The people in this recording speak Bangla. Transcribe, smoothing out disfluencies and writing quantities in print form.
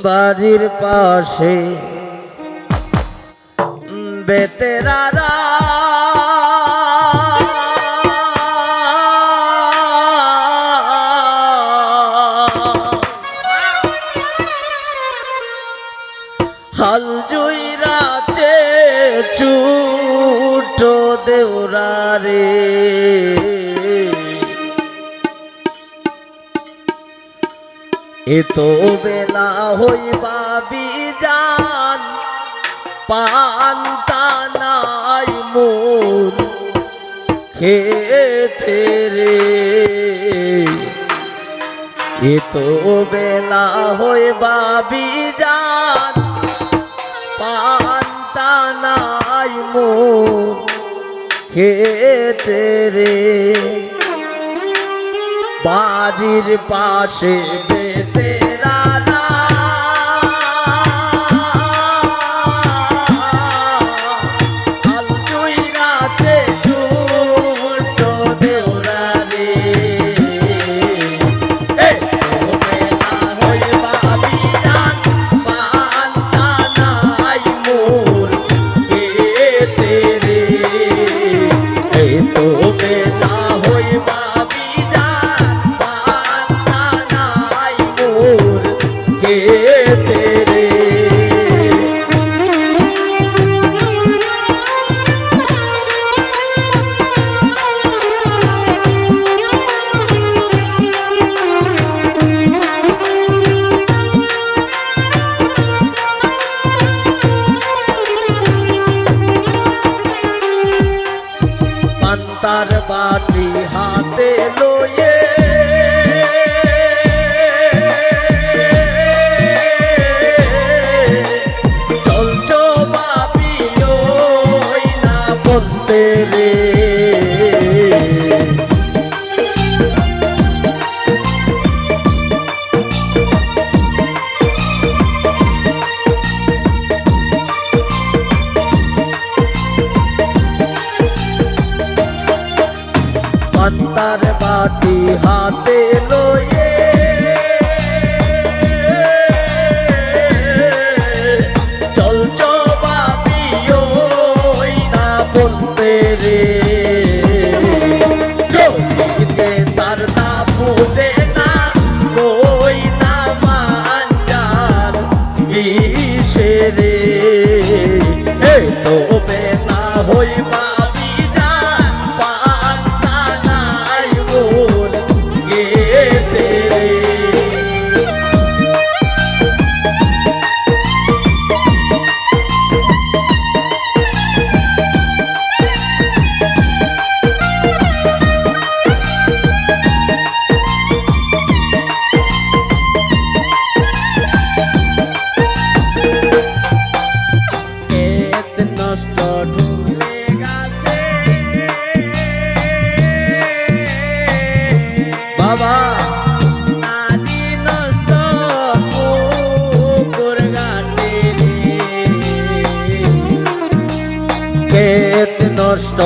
বাড়ির পাশে বেতেরারা হাল জুইরাছে ছুট দেওরারে এতো বেলা হইবা বিজান পান্তা নাই মোর খেতে রে এতো বেলা হইবা বিজান পান্তা নাই মোর খেতে রে বাড়ির পাশে বেতেরারা হাল জুইরাছে ছোট দেওরারে বেলা হইবা বিজান পান্তা নাই মোর খেতে রে বেলা হইবা পান্তার বাটি হাতে লয়ে চলছো বাপি ওই না বলতে রে পান্তার বাটি হাতে লয়ে চলছো বাপি ওই না বলতে রে চলিতে তার না ফুটে না কই না মাঞ্জার বিষে রে তো বেলা হইবা বাবা নারী নষ্ট পুকুর ঘাটে ক্ষেত নষ্ট